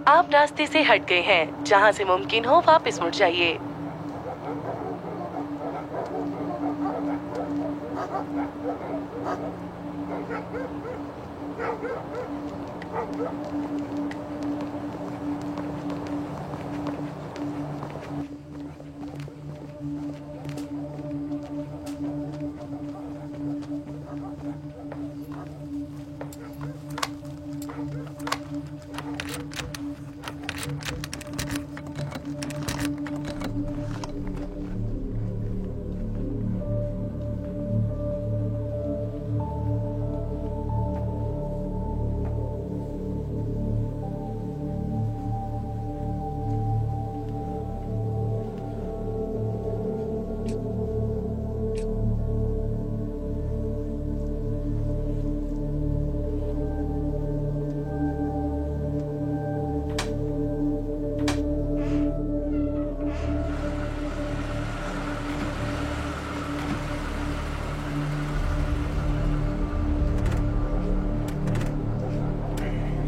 आप रास्ते से हट गए हैं। जहां से मुमकिन हो वापस मुड़ जाइए।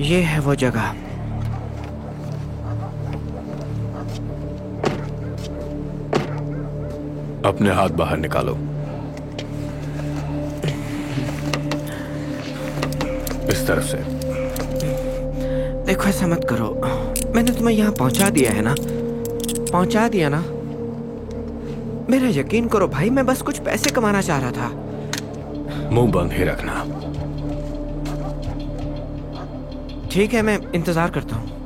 ये है वो जगह। अपने हाथ बाहर निकालो। इस तरफ से। देखो, ऐसा मत करो। मैंने तुम्हें यहाँ पहुंचा दिया है ना, पहुंचा दिया ना। मेरा यकीन करो भाई, मैं बस कुछ पैसे कमाना चाह रहा था। मुंह बंद ही रखना। ठीक है, मैं इंतजार करता हूँ।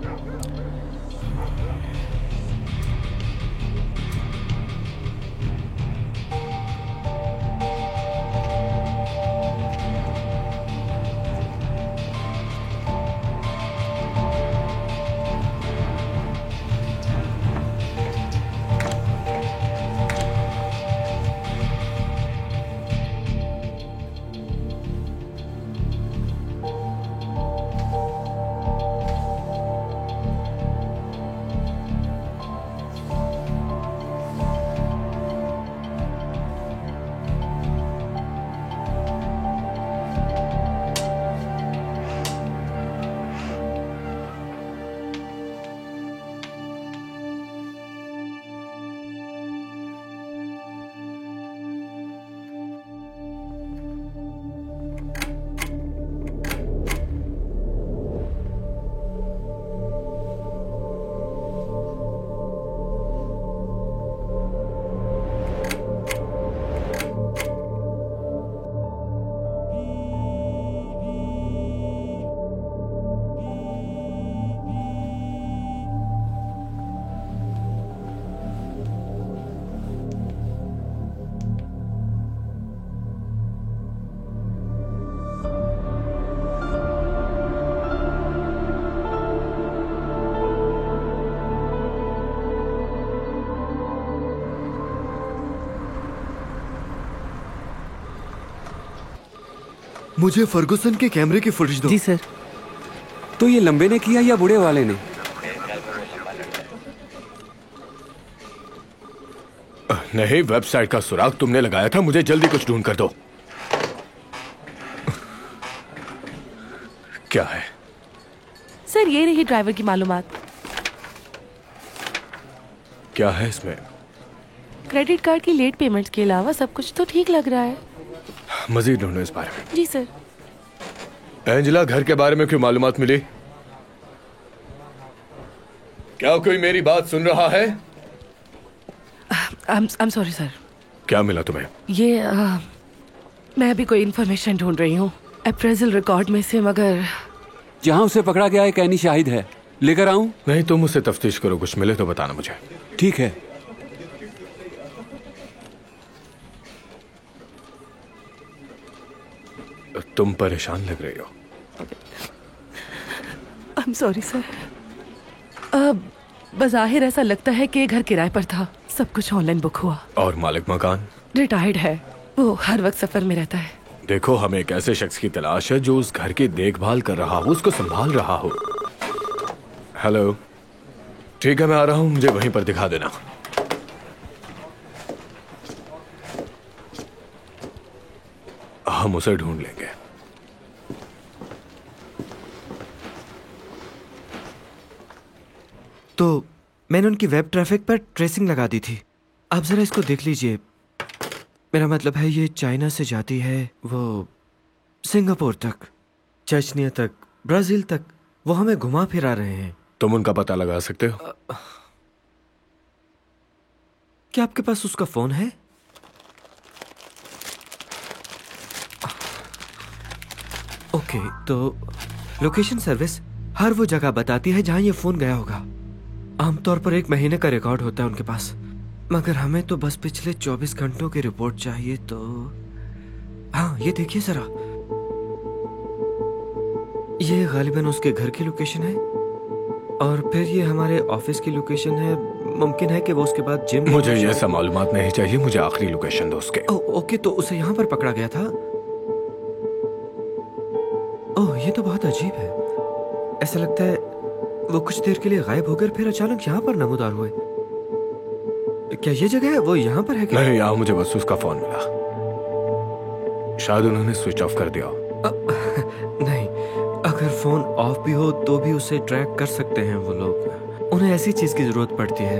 मुझे फर्गुसन के कैमरे की फुटेज दो। जी सर। तो ये लंबे ने किया या बूढ़े वाले ने? नहीं, वेबसाइट का सुराग तुमने लगाया था। मुझे जल्दी कुछ ढूंढ कर दो। क्या है? सर, ये रही ड्राइवर की मालूमात। क्या है इसमें? क्रेडिट कार्ड की लेट पेमेंट के अलावा सब कुछ तो ठीक लग रहा है। मजीद ढूंढो इस बारे में। जी सर। एंजेला, घर के बारे में कोई मालूमात मिली? क्या कोई मेरी बात सुन रहा है? I'm sorry sir. क्या मिला तुम्हें? ये मैं अभी कोई इन्फॉर्मेशन ढूंढ रही हूँ अप्रेजल रिकॉर्ड में से, मगर जहाँ उसे पकड़ा गया एक ऐनी शाहिद है। लेकर आऊं? नहीं, तुम उससे तफ्तीश करो, कुछ मिले तो बताना मुझे। ठीक है। तुम परेशान लग रही हो। I'm sorry sir. बज़ाहिर ऐसा लगता है कि घर किराए पर था। सब कुछ ऑनलाइन बुक हुआ। और मालिक मकान? रिटायर्ड है, वो हर वक्त सफर में रहता है। देखो, हमें एक ऐसे शख्स की तलाश है जो उस घर की देखभाल कर रहा हो, उसको संभाल रहा हो। हेलो, ठीक है, मैं आ रहा हूं, मुझे वहीं पर दिखा देना। हम उसे ढूंढ लेंगे। तो मैंने उनकी वेब ट्रैफिक पर ट्रेसिंग लगा दी थी। आप जरा इसको देख लीजिए। मेरा मतलब है ये चाइना से जाती है, वो सिंगापुर तक, चेचनिया तक, ब्राजील तक, वो हमें घुमा फिरा रहे हैं। तुम उनका पता लगा सकते हो? क्या आपके पास उसका फोन है? ओके, तो लोकेशन सर्विस हर वो जगह बताती है जहां ये फोन गया होगा। आमतौर पर 1 महीने का रिकॉर्ड होता है उनके पास, मगर हमें तो बस पिछले 24 घंटों की रिपोर्ट चाहिए। तो हाँ, ये देखिए जरा, ये गालिबन उसके घर की लोकेशन है और फिर ये हमारे ऑफिस की लोकेशन है। मुमकिन है कि वो उसके बाद जिम। मुझे ये सब मालूमात नहीं चाहिए, मुझे आखिरी लोकेशन दो उसके। ओके, तो उसे यहाँ पर पकड़ा गया था। ओह, ये तो बहुत अजीब है। ऐसा लगता है वो कुछ देर के लिए गायब हो गए, फिर अचानक यहाँ पर नमूदार हुए। क्या ये जगह है? वो यहाँ पर है क्या? नहीं, यहाँ मुझे बस उसका फोन मिला। शायद उन्होंने स्विच ऑफ कर दिया। नहीं, अगर फोन ऑफ भी हो तो भी उसे ट्रैक कर सकते हैं वो लोग। उन्हें ऐसी चीज की जरूरत पड़ती है।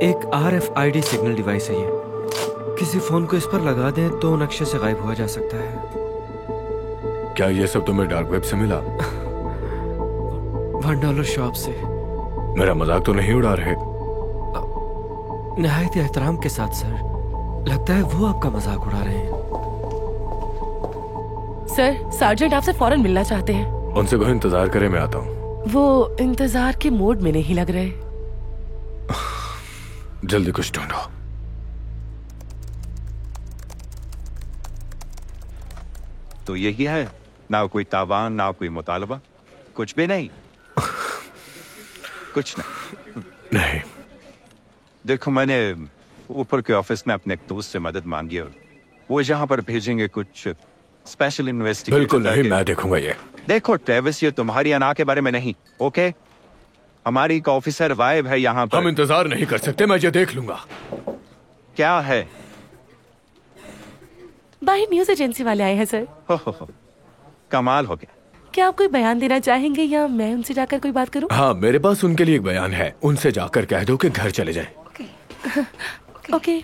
एक RFID सिग्नल डिवाइस है ये। किसी फोन को इस पर लगा दें तो नक्शे से गायब हो जा सकता है। क्या ये सब तुम्हें डार्क वेब से मिला? $1 शॉप से। मेरा मजाक तो नहीं उड़ा रहे? निहायत एहतराम के साथ सर, लगता है वो आपका मजाक उड़ा रहे हैं। सर, सार्जेंट आपसे फौरन मिलना चाहते हैं। उनसे कहो इंतजार करे, मैं आता हूँ। वो इंतजार के मोड में नहीं लग रहे। जल्दी कुछ ढूंढो। तो यही है ना, कोई तावान ना कोई मुतालबा, कुछ भी नहीं। कुछ नहीं। देखो, मैंने ऊपर के ऑफिस में अपने एक दोस्त से मदद मांगी और वो यहाँ पर भेजेंगे कुछ स्पेशल इन्वेस्टिगेटर। बिल्कुल नहीं, मैं देखूंगा ये। देखो ट्रेविस, ये तुम्हारी अना के बारे में नहीं, ओके? हमारी एक ऑफिसर गायब है यहाँ पर। हम इंतजार नहीं कर सकते, मैं ये देख लूंगा। क्या है? बाहर न्यूज एजेंसी वाले आए हैं सर। हो, कमाल हो गया। क्या आप कोई बयान देना चाहेंगे या मैं उनसे जाकर कोई बात करूं? हाँ, मेरे पास उनके लिए एक बयान है। उनसे जाकर कह दो कि घर चले जाएं। ओके।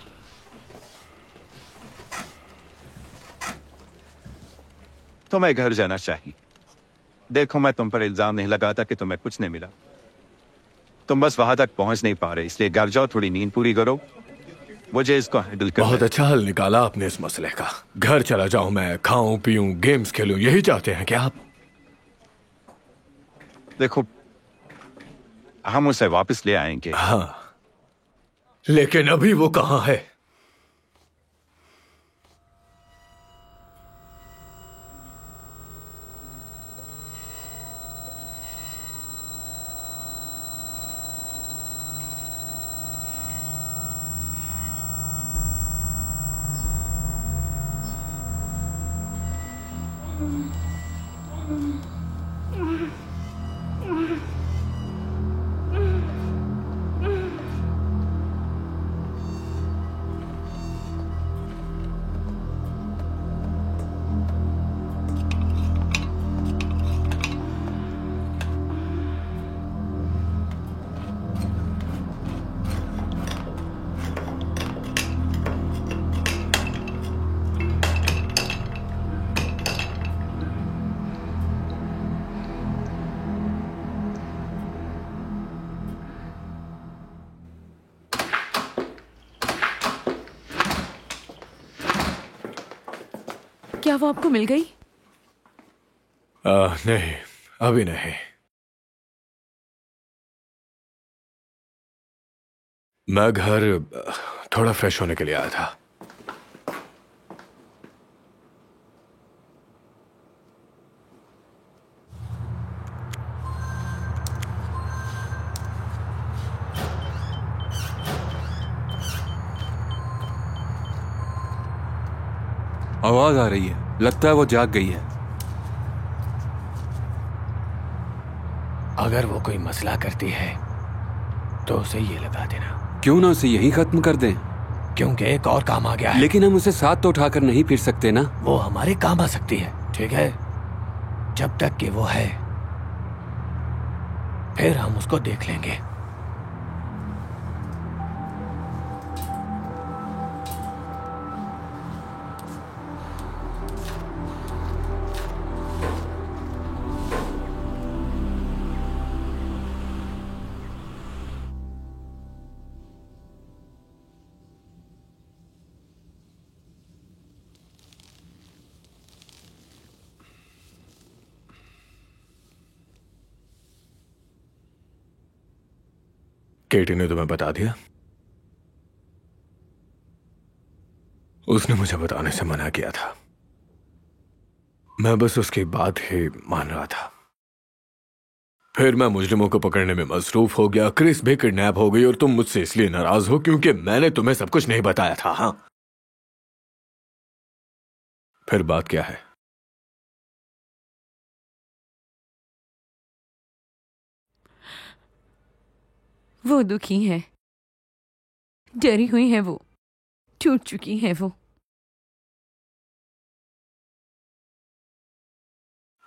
तुम्हें घर जाना चाहिए। देखो, मैं तुम पर इल्जाम नहीं लगाता कि तुम्हें कुछ नहीं मिला। तुम बस वहां तक पहुंच नहीं पा रहे, इसलिए घर जाओ, थोड़ी नींद पूरी करो। मुझे इसको हैंडल करना। बहुत अच्छा हल निकाला आपने इस मसले का। घर चला जाऊं, मैं खाऊं पीऊं, गेम्स खेलूं, यही चाहते हैं क्या आप? देखो, हम उसे वापस ले आएंगे। हाँ, लेकिन अभी वो कहाँ है? क्या वो आपको मिल गई? नहीं, अभी नहीं। मैं घर थोड़ा फ्रेश होने के लिए आया था। आवाज आ रही है, लगता है वो जाग गई है। अगर वो कोई मसला करती है तो उसे ये लगा देना। क्यों ना उसे यहीं खत्म कर दें? क्योंकि एक और काम आ गया है। लेकिन हम उसे साथ तो उठाकर नहीं फिर सकते ना। वो हमारे काम आ सकती है, ठीक है? जब तक कि वो है, फिर हम उसको देख लेंगे। केटी ने तुम्हें बता दिया? उसने मुझे बताने से मना किया था। मैं बस उसकी बात ही मान रहा था। फिर मैं मुजरिमों को पकड़ने में मसरूफ हो गया। क्रिस भी किडनैप हो गई और तुम मुझसे इसलिए नाराज हो क्योंकि मैंने तुम्हें सब कुछ नहीं बताया था। हाँ, फिर बात क्या है? वो दुखी है, डरी हुई है, वो टूट चुकी है। वो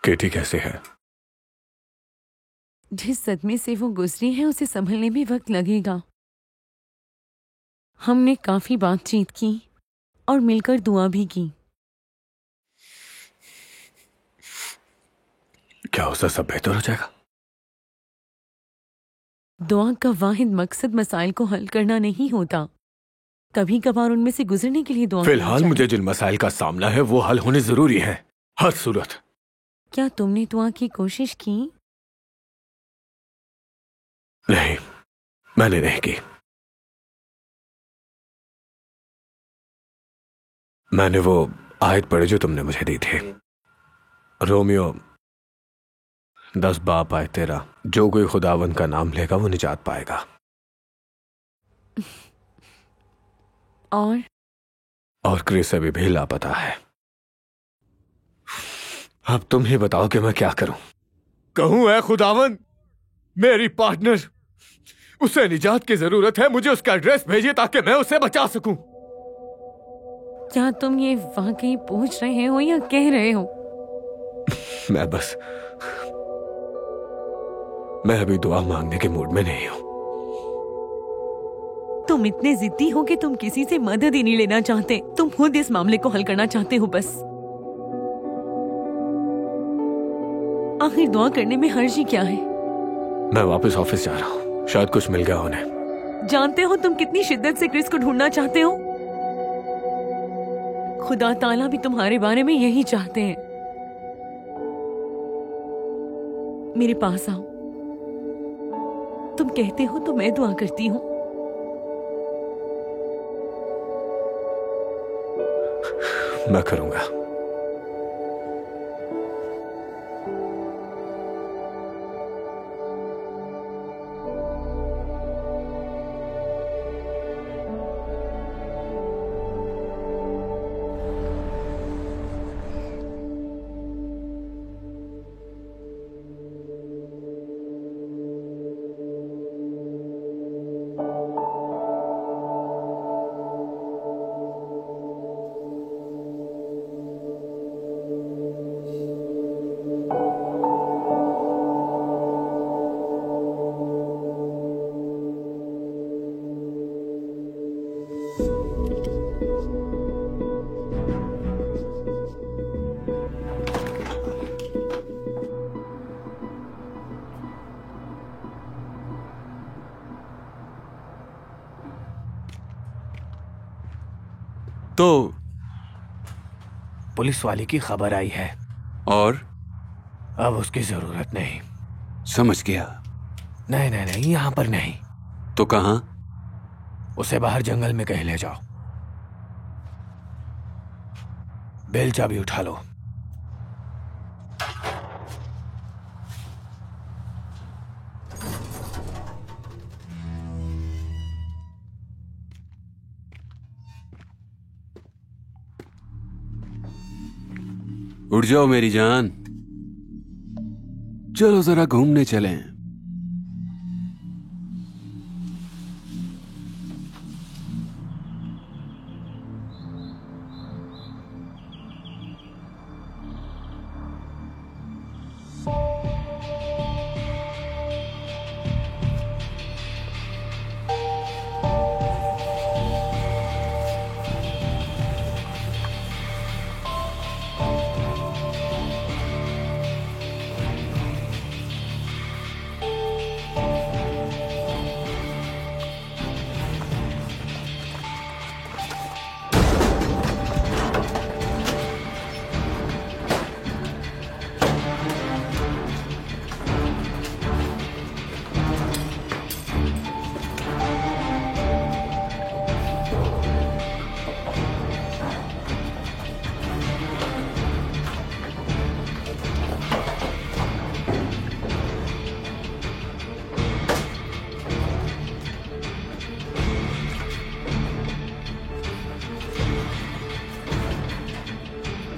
केटी कैसे है? जिस सदमे से वो गुजरी है उसे संभलने में वक्त लगेगा। हमने काफी बातचीत की और मिलकर दुआ भी की। क्या उसका सब बेहतर हो जाएगा? दुआ का वाहिद मकसद मसाइल को हल करना नहीं होता, कभी कभार उनमें से गुजरने के लिए दुआ करनी फिलहाल चाहिए। मुझे जिन मसाइल का सामना है वो हल होने जरूरी है, हर सूरत। क्या तुमने दुआ की कोशिश की? नहीं, मैंने नहीं की। मैंने वो आयत पढ़ी जो तुमने मुझे दी थी। रोमियो 10 बाप आए तेरा, जो कोई खुदावन का नाम लेगा वो निजात पाएगा। और क्रिस अभी भी लापता है। अब तुम ही बताओ कि मैं क्या करूं। कहूं है खुदावन, मेरी पार्टनर, उसे निजात की जरूरत है, मुझे उसका एड्रेस भेजिए ताकि मैं उसे बचा सकूं। क्या तुम ये वाकई पूछ रहे हो या कह रहे हो? मैं अभी दुआ मांगने के मूड में नहीं हूं। तुम इतने जिद्दी हो कि तुम किसी से मदद ही नहीं लेना चाहते, तुम खुद इस मामले को हल करना चाहते हो बस। आखिर दुआ करने में हर्ज ही क्या है? मैं वापस ऑफिस जा रहा हूं, शायद कुछ मिल गया उन्हें। जानते हो तुम कितनी शिद्दत से क्रिस को ढूंढना चाहते हो? खुदा ताला भी तुम्हारे बारे में यही चाहते हैं। मेरे पास आओ, तुम कहते हो तो मैं दुआ करती हूँ। मैं करूंगा। तो पुलिस वाले की खबर आई है और अब उसकी जरूरत नहीं। समझ गया। नहीं नहीं नहीं, यहां पर नहीं। तो कहां? उसे बाहर जंगल में कहीं ले जाओ। बेल चाबी उठा लो। उठ जाओ मेरी जान, चलो जरा घूमने चलें।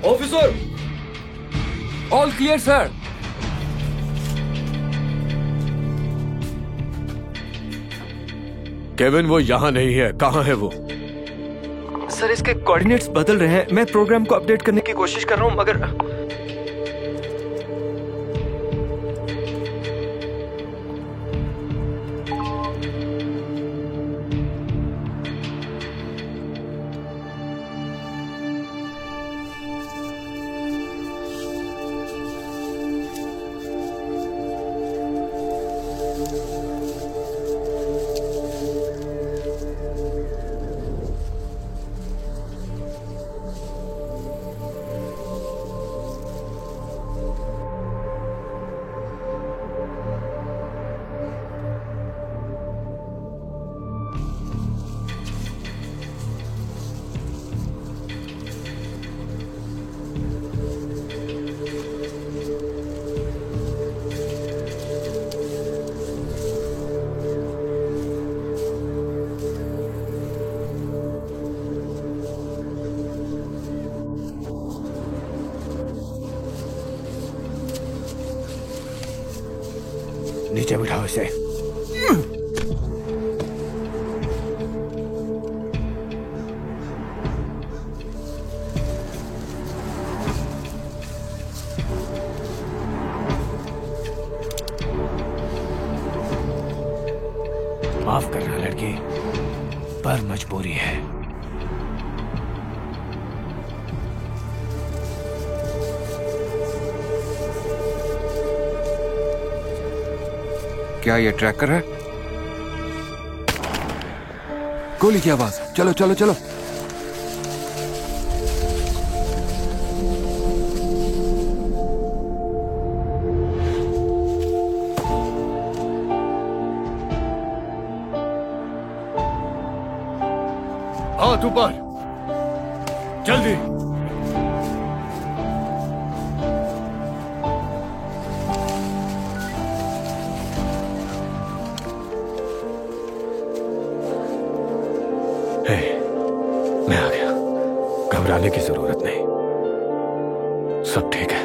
Officer! All clear sir. Kevin वो यहाँ नहीं है, कहाँ है वो? सर इसके कोऑर्डिनेट्स बदल रहे हैं। मैं प्रोग्राम को अपडेट करने की कोशिश कर रहा हूँ मगर नीचे बिठाओ इसे। माफ करना लड़की, पर मजबूरी है। क्या ये ट्रैक कर रहा है? गोली की आवाज। चलो चलो चलो। हाथ ऊपर, जल्दी। मैं आ गया, घबराने की जरूरत नहीं, सब ठीक है।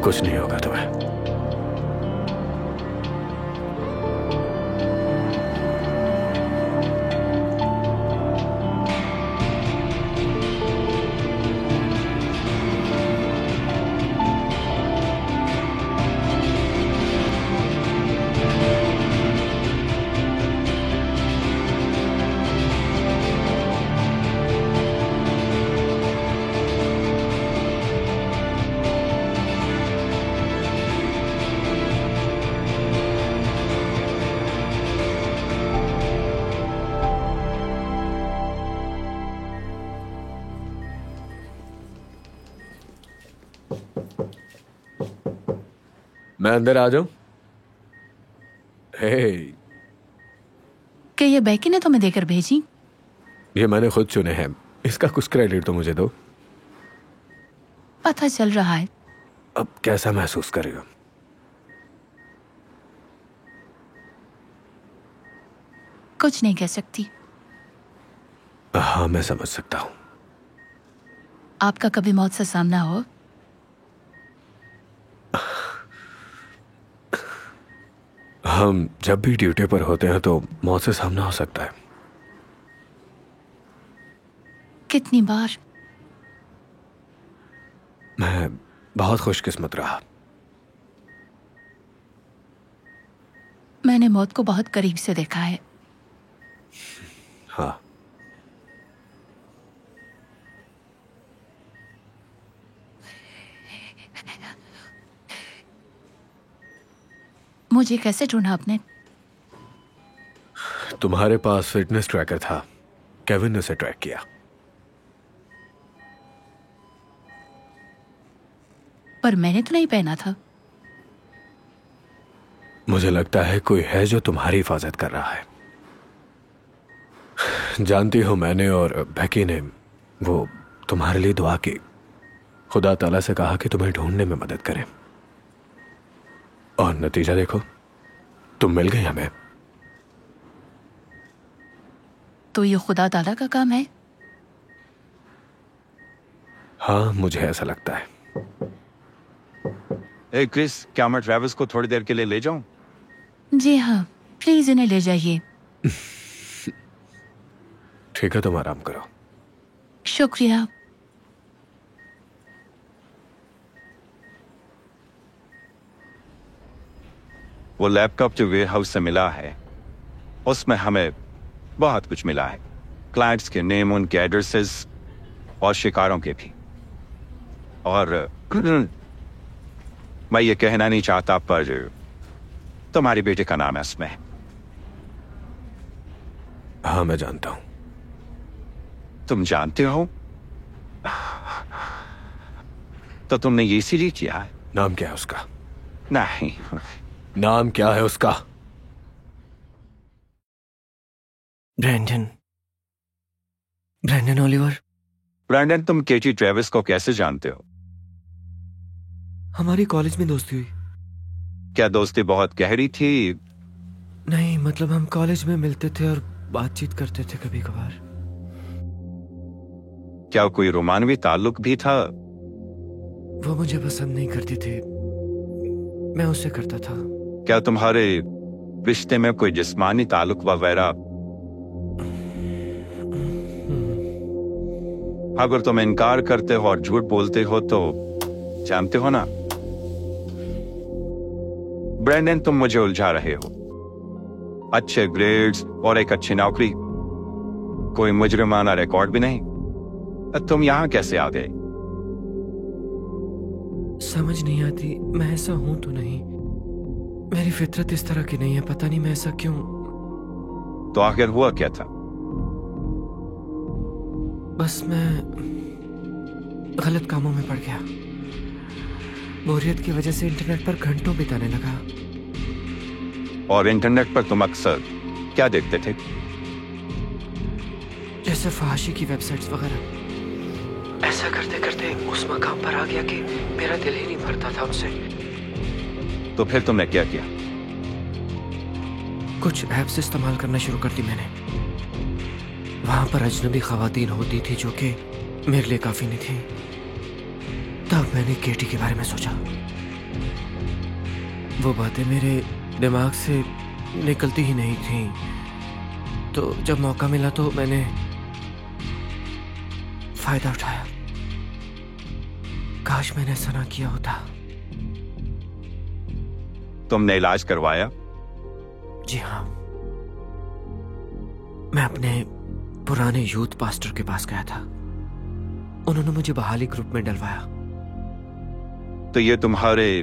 कुछ नहीं होगा तुम्हें। मैं अंदर आ जाऊं? हे, क्या ये बैकी ने तुम्हें देकर भेजी? ये मैंने खुद चुने हैं, इसका कुछ क्रेडिट तो मुझे दो। पता चल रहा है। अब कैसा महसूस कर रही हो? कुछ नहीं कह सकती। हाँ, मैं समझ सकता हूँ। आपका कभी मौत से सामना हो? हम जब भी ड्यूटी पर होते हैं तो मौत से सामना हो सकता है। कितनी बार? मैं बहुत खुशकिस्मत रहा। मैंने मौत को बहुत करीब से देखा है। हाँ, मुझे कैसे ढूंढा आपने? तुम्हारे पास फिटनेस ट्रैकर था, केविन ने उसे ट्रैक किया। पर मैंने तो नहीं पहना था। मुझे लगता है कोई है जो तुम्हारी हिफाजत कर रहा है। जानती हो, मैंने और बैकी ने वो तुम्हारे लिए दुआ की, खुदा ताला से कहा कि तुम्हें ढूंढने में मदद करें, और नतीजा देखो। तुम मिल गई हमें। तो ये खुदा ताला का काम है। हाँ, मुझे ऐसा लगता है। ए क्रिस, क्या मैं ट्रेविस को थोड़ी देर के लिए ले जाऊं? जी हाँ, प्लीज इन्हें ले जाइए। ठीक है, तुम आराम करो। शुक्रिया। वो लैपटॉप जो वेयर हाउस से मिला है उसमें हमें बहुत कुछ मिला है। क्लाइंट्स के नेम, उनके एड्रेसेस और शिकारों के भी। और मैं ये कहना नहीं चाहता पर तुम्हारी बेटे का नाम है इसमें। हाँ, मैं जानता हूं। तुम जानते हो? तो तुमने ये इसीलिए किया है? नाम क्या है उसका? नहीं। नाम क्या है उसका? ब्रैंडन। Brandon Oliver. ब्रैंडन, तुम केटी ट्रेविस को कैसे जानते हो? हमारी कॉलेज में दोस्ती हुई। क्या दोस्ती बहुत गहरी थी? नहीं, मतलब हम कॉलेज में मिलते थे और बातचीत करते थे कभी कभार। क्या कोई रोमानवी ताल्लुक भी था? वो मुझे पसंद नहीं करती थी, मैं उससे करता था। क्या तुम्हारे रिश्ते में कोई जिस्मानी ताल्लुक वगैरह? अगर तुम इनकार करते हो और झूठ बोलते हो तो जानते हो ना ब्रैंडन, तुम मुझे उलझा रहे हो। अच्छे ग्रेड्स और एक अच्छी नौकरी, कोई मुजरिमाना रिकॉर्ड भी नहीं, तुम यहां कैसे आ गए? समझ नहीं आती, मैं ऐसा हूं तो नहीं। मेरी फितरत इस तरह की नहीं है, पता नहीं मैं ऐसा क्यों। तो आखिर हुआ क्या था? बस मैं गलत कामों में पड़ गया। बोरियत की वजह से इंटरनेट पर घंटों बिताने लगा। और इंटरनेट पर तुम अक्सर क्या देखते थे? जैसे फहाशी की वेबसाइट्स वगैरह। ऐसा करते करते उस मकाम पर आ गया कि मेरा दिल ही नहीं भरता था उनसे। तो फिर तुमने क्या किया? कुछ ऐप्स इस्तेमाल करना शुरू कर दी मैंने। वहां पर अजनबी खवातीन होती थी जो कि मेरे लिए काफी नहीं थी। तब मैंने केटी के बारे में सोचा। वो बातें मेरे दिमाग से निकलती ही नहीं थी। तो जब मौका मिला तो मैंने फायदा उठाया। काश मैंने ऐसा ना किया होता। तुमने इलाज करवाया? जी हाँ, मैं अपने पुराने यूथ पास्टर के पास गया था। उन्होंने मुझे बहाली ग्रुप में डलवाया। तो ये तुम्हारे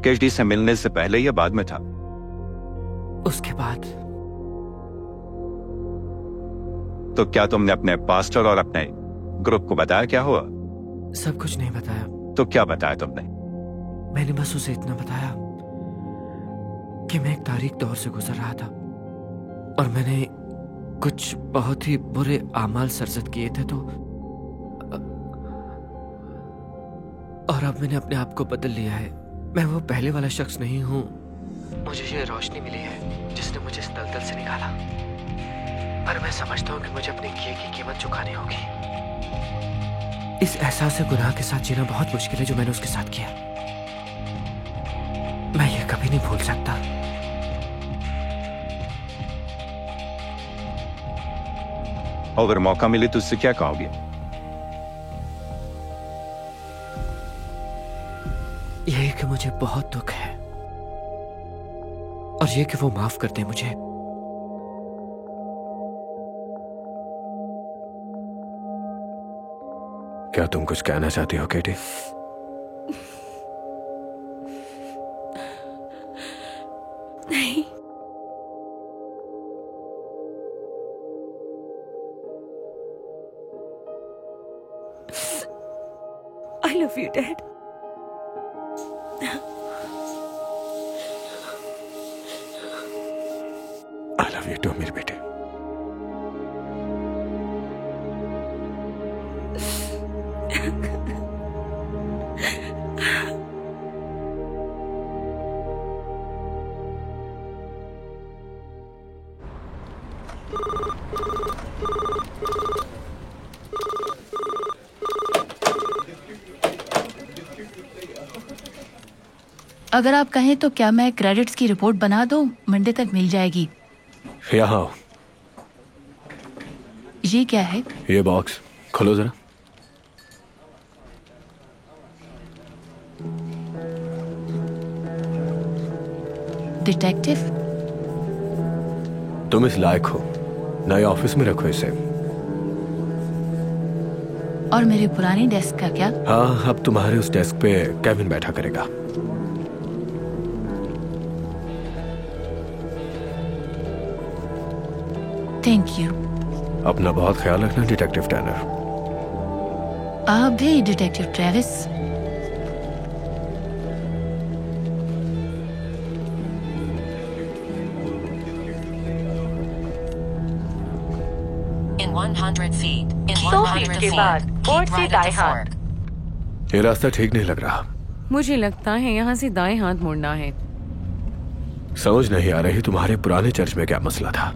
केटी से मिलने से पहले या बाद में था? उसके बाद। तो क्या तुमने अपने पास्टर और अपने ग्रुप को बताया क्या हुआ? सब कुछ नहीं बताया। तो क्या बताया तुमने? मैंने बस उसे इतना बताया कि मैं एक तारीख दौर से गुजर रहा था और मैंने कुछ बहुत ही बुरे आमाल सरजद किए थे। तो और अब मैंने अपने आप को बदल लिया है। मैं वो पहले वाला शख्स नहीं हूं। मुझे ये रोशनी मिली है जिसने मुझे इस दलदल से निकाला। पर मैं समझता हूं कि मुझे अपने किए की कीमत चुकानी होगी। इस एहसास गुनाह के साथ जीना बहुत मुश्किल है जो मैंने उसके साथ किया। मैं ये कभी नहीं भूल सकता। अगर मौका मिले तो उससे क्या कहोगे? यही कि मुझे बहुत दुख है और ये कि वो माफ कर दे मुझे। क्या तुम कुछ कहना चाहती हो केटी? नहीं, I love you dad. I love you too मेरे बेटे। अगर आप कहें तो क्या मैं क्रेडिट्स की रिपोर्ट बना दूं? मंडे तक मिल जाएगी। यहाँ आओ। ये क्या है? ये बॉक्स खोलो जरा। डिटेक्टिव? तुम इस लायक हो, नए ऑफिस में रखो इसे। और मेरे पुराने डेस्क का क्या? हाँ, अब तुम्हारे उस डेस्क पे केविन बैठा करेगा। Thank you. अपना बहुत ख्याल रखना डिटेक्टिव टर्नर। आप भी detective Travis. In 100 feet. In 100 100 के feet. बाद बोर्ड Keep से right दाएं at the हाथ। fork. ये रास्ता ठीक नहीं लग रहा। मुझे लगता है यहाँ से दाएं हाथ मुड़ना है। समझ नहीं आ रही तुम्हारे पुराने चर्च में क्या मसला था।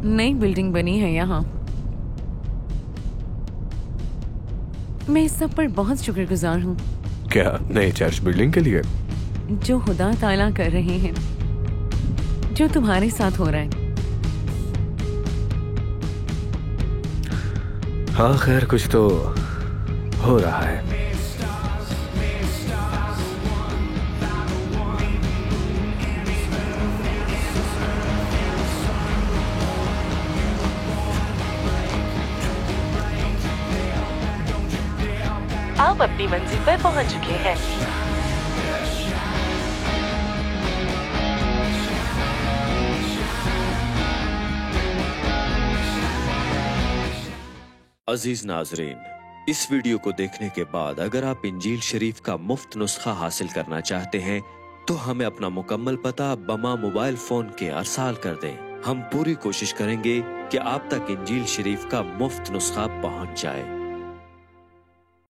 नई बिल्डिंग बनी है यहाँ। मैं इस सब पर बहुत शुक्रगुजार हूँ क्या नई चर्च बिल्डिंग के लिए? जो खुदा ताला कर रहे हैं, जो तुम्हारे साथ हो रहा है। हाँ खैर, कुछ तो हो रहा है। आप अपनी मंजिल पर पहुंच चुके हैं। अजीज नाजरीन, इस वीडियो को देखने के बाद अगर आप इंजील शरीफ का मुफ्त नुस्खा हासिल करना चाहते हैं तो हमें अपना मुकम्मल पता बमा मोबाइल फोन के अरसाल कर दें। हम पूरी कोशिश करेंगे कि आप तक इंजील शरीफ का मुफ्त नुस्खा पहुंच जाए।